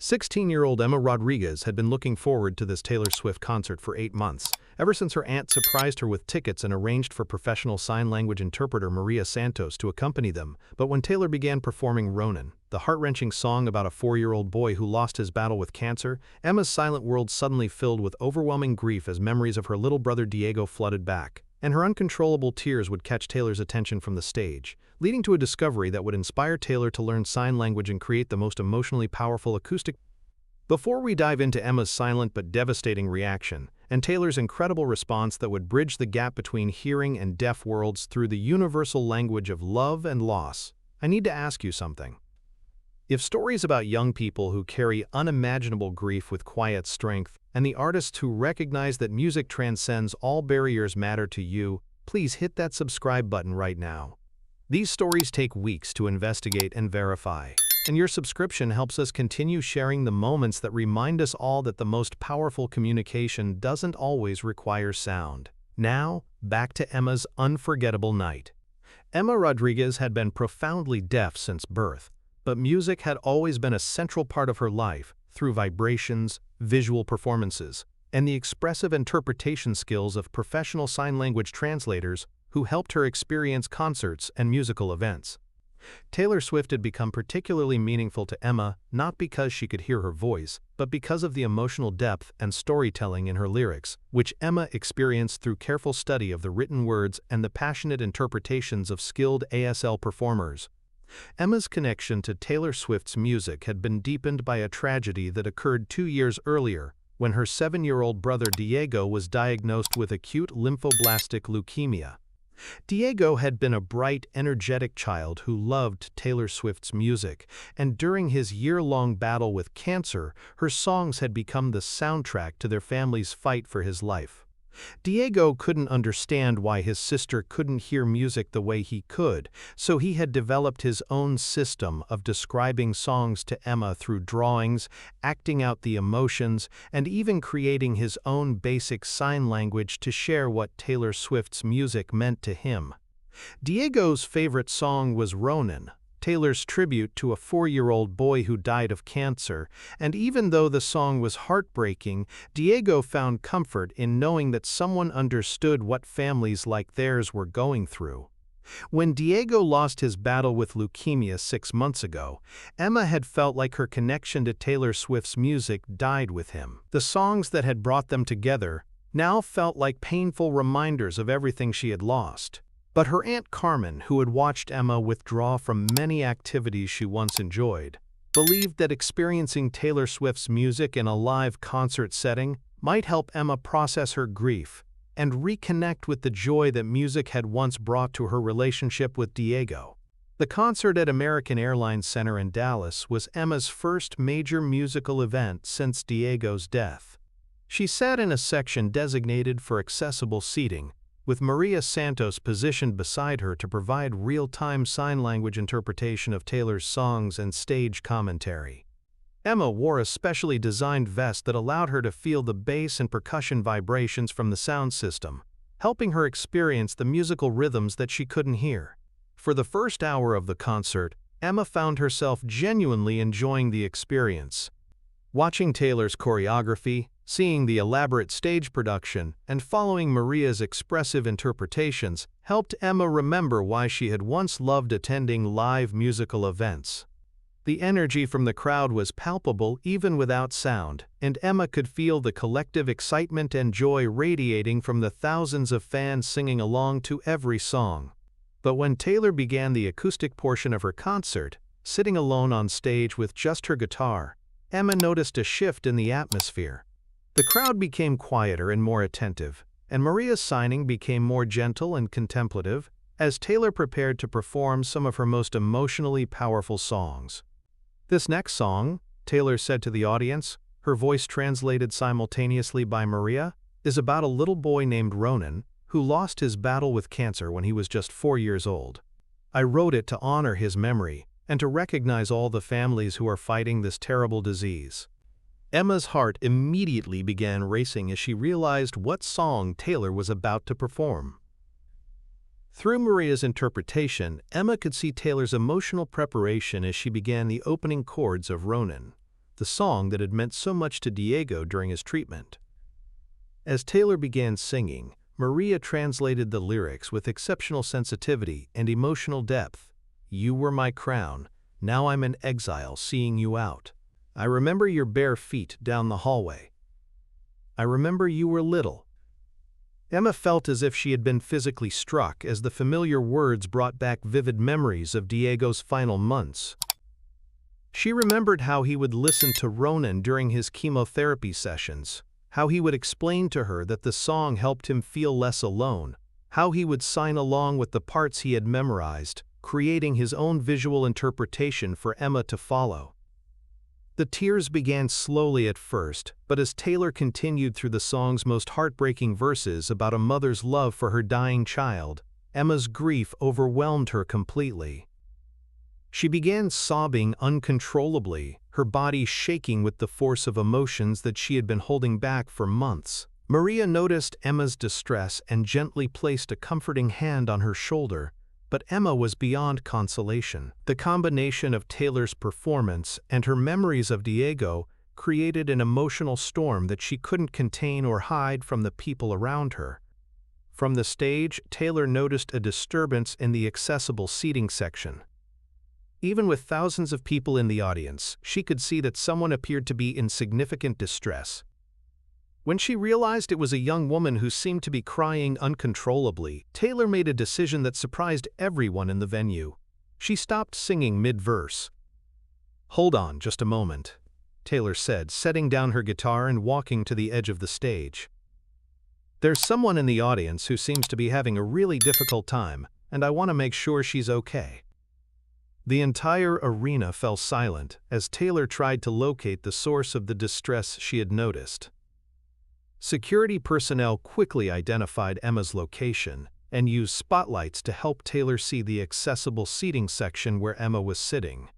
16-year-old Emma Rodriguez had been looking forward to this Taylor Swift concert for 8 months, ever since her aunt surprised her with tickets and arranged for professional sign language interpreter Maria Santos to accompany them. But when Taylor began performing Ronan, the heart-wrenching song about a 4-year-old boy who lost his battle with cancer, Emma's silent world suddenly filled with overwhelming grief as memories of her little brother Diego flooded back, and her uncontrollable tears would catch Taylor's attention from the stage, leading to a discovery that would inspire Taylor to learn sign language and create the most emotionally powerful acoustic. Before we dive into Emma's silent but devastating reaction, and Taylor's incredible response that would bridge the gap between hearing and deaf worlds through the universal language of love and loss, I need to ask you something. If stories about young people who carry unimaginable grief with quiet strength, and the artists who recognize that music transcends all barriers matter to you, please hit that subscribe button right now. These stories take weeks to investigate and verify, and your subscription helps us continue sharing the moments that remind us all that the most powerful communication doesn't always require sound. Now, back to Emma's unforgettable night. Emma Rodriguez had been profoundly deaf since birth, but music had always been a central part of her life through vibrations, visual performances, and the expressive interpretation skills of professional sign language translators who helped her experience concerts and musical events. Taylor Swift had become particularly meaningful to Emma not because she could hear her voice, but because of the emotional depth and storytelling in her lyrics, which Emma experienced through careful study of the written words and the passionate interpretations of skilled ASL performers. Emma's connection to Taylor Swift's music had been deepened by a tragedy that occurred 2 years earlier, when her 7-year-old brother Diego was diagnosed with acute lymphoblastic leukemia. Diego had been a bright, energetic child who loved Taylor Swift's music, and during his year-long battle with cancer, her songs had become the soundtrack to their family's fight for his life. Diego couldn't understand why his sister couldn't hear music the way he could, so he had developed his own system of describing songs to Emma through drawings, acting out the emotions, and even creating his own basic sign language to share what Taylor Swift's music meant to him. Diego's favorite song was Ronan, Taylor's tribute to a 4-year-old boy who died of cancer, and even though the song was heartbreaking, Diego found comfort in knowing that someone understood what families like theirs were going through. When Diego lost his battle with leukemia 6 months ago, Emma had felt like her connection to Taylor Swift's music died with him. The songs that had brought them together now felt like painful reminders of everything she had lost. But her Aunt Carmen, who had watched Emma withdraw from many activities she once enjoyed, believed that experiencing Taylor Swift's music in a live concert setting might help Emma process her grief and reconnect with the joy that music had once brought to her relationship with Diego. The concert at American Airlines Center in Dallas was Emma's first major musical event since Diego's death. She sat in a section designated for accessible seating, with Maria Santos positioned beside her to provide real-time sign language interpretation of Taylor's songs and stage commentary. Emma wore a specially designed vest that allowed her to feel the bass and percussion vibrations from the sound system, helping her experience the musical rhythms that she couldn't hear. For the first hour of the concert, Emma found herself genuinely enjoying the experience. Watching Taylor's choreography, seeing the elaborate stage production, and following Maria's expressive interpretations helped Emma remember why she had once loved attending live musical events. The energy from the crowd was palpable even without sound, and Emma could feel the collective excitement and joy radiating from the thousands of fans singing along to every song. But when Taylor began the acoustic portion of her concert, sitting alone on stage with just her guitar, Emma noticed a shift in the atmosphere. The crowd became quieter and more attentive, and Maria's signing became more gentle and contemplative as Taylor prepared to perform some of her most emotionally powerful songs. "This next song," Taylor said to the audience, her voice translated simultaneously by Maria, "is about a little boy named Ronan who lost his battle with cancer when he was just 4 years old. I wrote it to honor his memory and to recognize all the families who are fighting this terrible disease." Emma's heart immediately began racing as she realized what song Taylor was about to perform. Through Maria's interpretation, Emma could see Taylor's emotional preparation as she began the opening chords of Ronan. the song that had meant so much to Diego during his treatment. As Taylor began singing, Maria translated the lyrics with exceptional sensitivity and emotional depth. "You were my crown. Now I'm in exile seeing you out. I remember your bare feet down the hallway. I remember you were little." Emma felt as if she had been physically struck as the familiar words brought back vivid memories of Diego's final months. She remembered how he would listen to Ronan during his chemotherapy sessions, how he would explain to her that the song helped him feel less alone, how he would sign along with the parts he had memorized, creating his own visual interpretation for Emma to follow. The tears began slowly at first, but as Taylor continued through the song's most heartbreaking verses about a mother's love for her dying child, Emma's grief overwhelmed her completely. She began sobbing uncontrollably, her body shaking with the force of emotions that she had been holding back for months. Maria noticed Emma's distress and gently placed a comforting hand on her shoulder, but Emma was beyond consolation. The combination of Taylor's performance and her memories of Diego created an emotional storm that she couldn't contain or hide from the people around her. From the stage, Taylor noticed a disturbance in the accessible seating section. Even with thousands of people in the audience, she could see that someone appeared to be in significant distress. When she realized it was a young woman who seemed to be crying uncontrollably, Taylor made a decision that surprised everyone in the venue. She stopped singing mid-verse. "Hold on just a moment," Taylor said, setting down her guitar and walking to the edge of the stage. "There's someone in the audience who seems to be having a really difficult time, and I want to make sure she's okay." The entire arena fell silent as Taylor tried to locate the source of the distress she had noticed. Security personnel quickly identified Emma's location and used spotlights to help Taylor see the accessible seating section where Emma was sitting.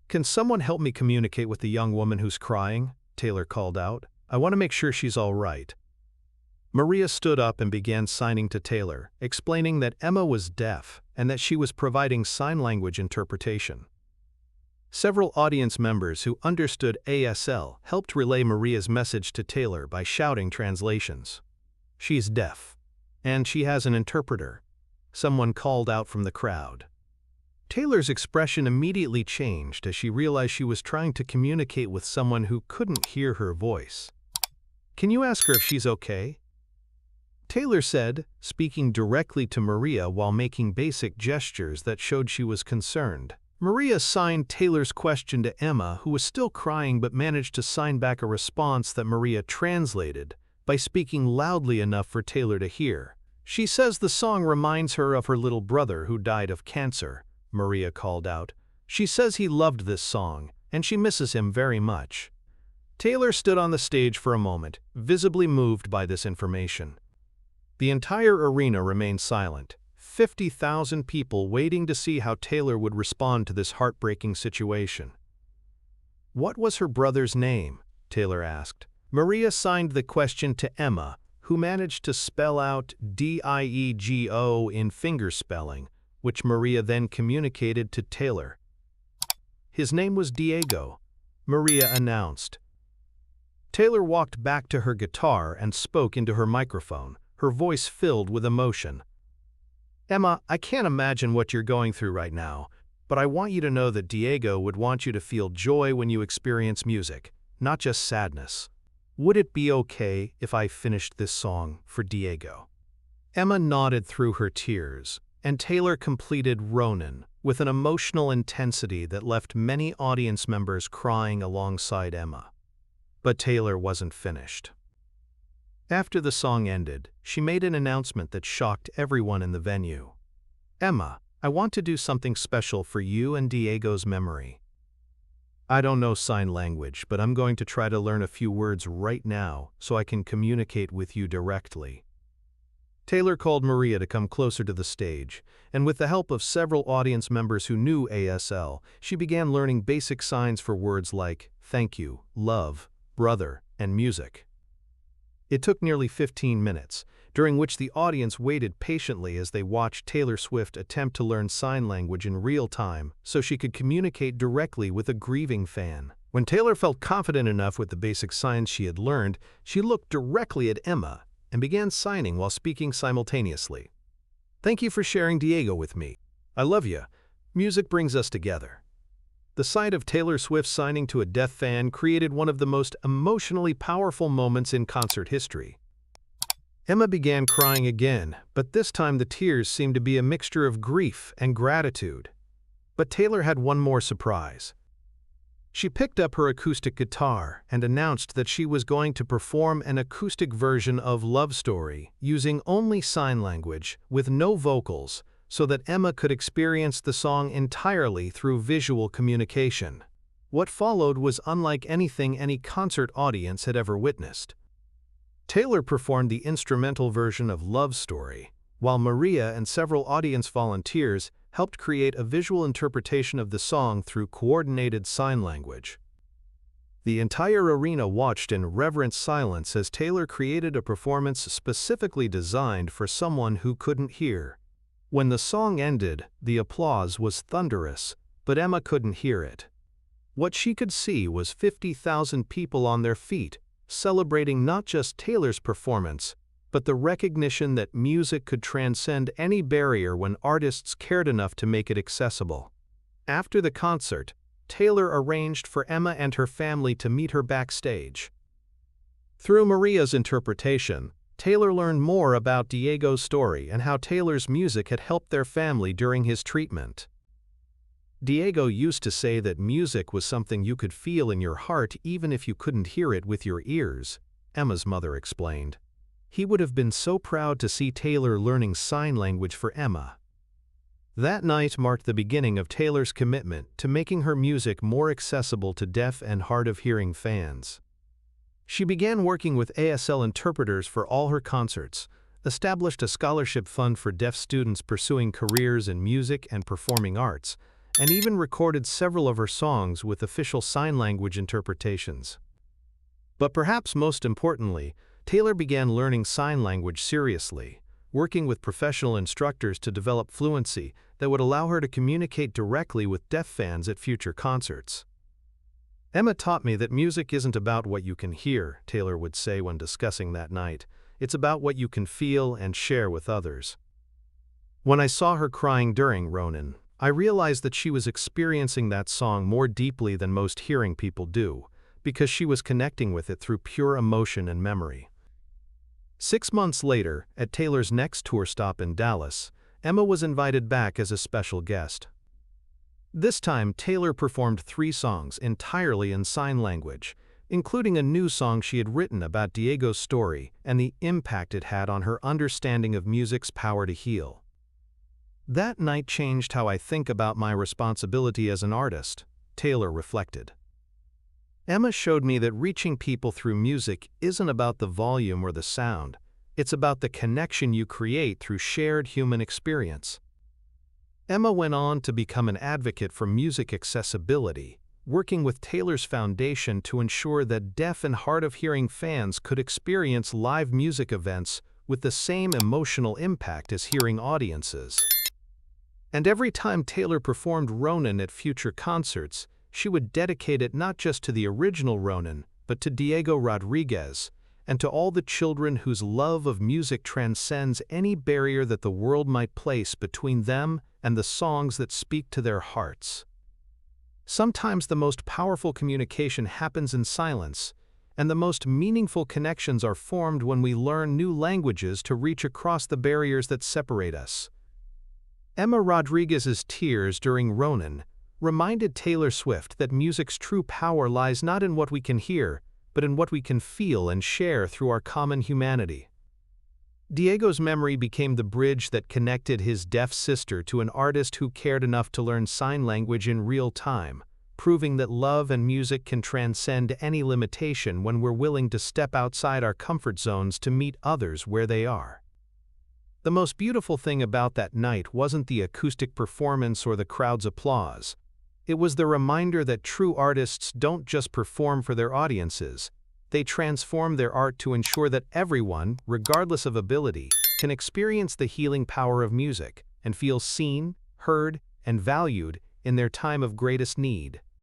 "Can someone help me communicate with the young woman who's crying?" Taylor called out. "I want to make sure she's all right." Maria stood up and began signing to Taylor, explaining that Emma was deaf and that she was providing sign language interpretation. Several audience members who understood ASL helped relay Maria's message to Taylor by shouting translations. "She's deaf, and she has an interpreter," someone called out from the crowd. Taylor's expression immediately changed as she realized she was trying to communicate with someone who couldn't hear her voice. "Can you ask her if she's okay?" Taylor said, speaking directly to Maria while making basic gestures that showed she was concerned. Maria signed Taylor's question to Emma, who was still crying but managed to sign back a response that Maria translated by speaking loudly enough for Taylor to hear. "She says the song reminds her of her little brother who died of cancer," Maria called out. "She says he loved this song, and she misses him very much." Taylor stood on the stage for a moment, visibly moved by this information. The entire arena remained silent. 50,000 people waiting to see how Taylor would respond to this heartbreaking situation. "What was her brother's name?" Taylor asked. Maria signed the question to Emma, who managed to spell out Diego in fingerspelling, which Maria then communicated to Taylor. "His name was Diego," Maria announced. Taylor walked back to her guitar and spoke into her microphone, her voice filled with emotion. "Emma, I can't imagine what you're going through right now, but I want you to know that Diego would want you to feel joy when you experience music, not just sadness. Would it be okay if I finished this song for Diego?" Emma nodded through her tears, and Taylor completed Ronan with an emotional intensity that left many audience members crying alongside Emma. But Taylor wasn't finished. After the song ended, she made an announcement that shocked everyone in the venue. "Emma, I want to do something special for you and Diego's memory. I don't know sign language, but I'm going to try to learn a few words right now so I can communicate with you directly." Taylor called Maria to come closer to the stage, and with the help of several audience members who knew ASL, she began learning basic signs for words like thank you, love, brother, and music. It took nearly 15 minutes, during which the audience waited patiently as they watched Taylor Swift attempt to learn sign language in real time so she could communicate directly with a grieving fan. When Taylor felt confident enough with the basic signs she had learned, she looked directly at Emma and began signing while speaking simultaneously. "Thank you for sharing Diego with me. I love you. Music brings us together." The sight of Taylor Swift signing to a deaf fan created one of the most emotionally powerful moments in concert history. Emma began crying again, but this time the tears seemed to be a mixture of grief and gratitude. But Taylor had one more surprise. She picked up her acoustic guitar and announced that she was going to perform an acoustic version of Love Story using only sign language with no vocals so that Emma could experience the song entirely through visual communication. What followed was unlike anything any concert audience had ever witnessed. Taylor performed the instrumental version of Love Story, while Maria and several audience volunteers helped create a visual interpretation of the song through coordinated sign language. The entire arena watched in reverent silence as Taylor created a performance specifically designed for someone who couldn't hear. When the song ended, the applause was thunderous, but Emma couldn't hear it. What she could see was 50,000 people on their feet, celebrating not just Taylor's performance, but the recognition that music could transcend any barrier when artists cared enough to make it accessible. After the concert, Taylor arranged for Emma and her family to meet her backstage. Through Maria's interpretation, Taylor learned more about Diego's story and how Taylor's music had helped their family during his treatment. Diego used to say that music was something you could feel in your heart even if you couldn't hear it with your ears, Emma's mother explained. He would have been so proud to see Taylor learning sign language for Emma. That night marked the beginning of Taylor's commitment to making her music more accessible to deaf and hard-of-hearing fans. She began working with ASL interpreters for all her concerts, established a scholarship fund for deaf students pursuing careers in music and performing arts, and even recorded several of her songs with official sign language interpretations. But perhaps most importantly, Taylor began learning sign language seriously, working with professional instructors to develop fluency that would allow her to communicate directly with deaf fans at future concerts. "Emma taught me that music isn't about what you can hear," Taylor would say when discussing that night. "It's about what you can feel and share with others." When I saw her crying during Ronan, I realized that she was experiencing that song more deeply than most hearing people do, because she was connecting with it through pure emotion and memory. 6 months later, at Taylor's next tour stop in Dallas, Emma was invited back as a special guest. This time, Taylor performed 3 songs entirely in sign language, including a new song she had written about Diego's story and the impact it had on her understanding of music's power to heal. "That night changed how I think about my responsibility as an artist," Taylor reflected. "Emma showed me that reaching people through music isn't about the volume or the sound. It's about the connection you create through shared human experience." Emma went on to become an advocate for music accessibility, working with Taylor's foundation to ensure that deaf and hard-of-hearing fans could experience live music events with the same emotional impact as hearing audiences. And every time Taylor performed Ronan at future concerts, she would dedicate it not just to the original Ronan, but to Diego Rodriguez, and to all the children whose love of music transcends any barrier that the world might place between them and the songs that speak to their hearts. Sometimes the most powerful communication happens in silence, and the most meaningful connections are formed when we learn new languages to reach across the barriers that separate us. Emma Rodriguez's tears during Ronan reminded Taylor Swift that music's true power lies not in what we can hear, but in what we can feel and share through our common humanity. Diego's memory became the bridge that connected his deaf sister to an artist who cared enough to learn sign language in real time, proving that love and music can transcend any limitation when we're willing to step outside our comfort zones to meet others where they are. The most beautiful thing about that night wasn't the acoustic performance or the crowd's applause. It was the reminder that true artists don't just perform for their audiences. They transform their art to ensure that everyone, regardless of ability, can experience the healing power of music and feel seen, heard, and valued in their time of greatest need.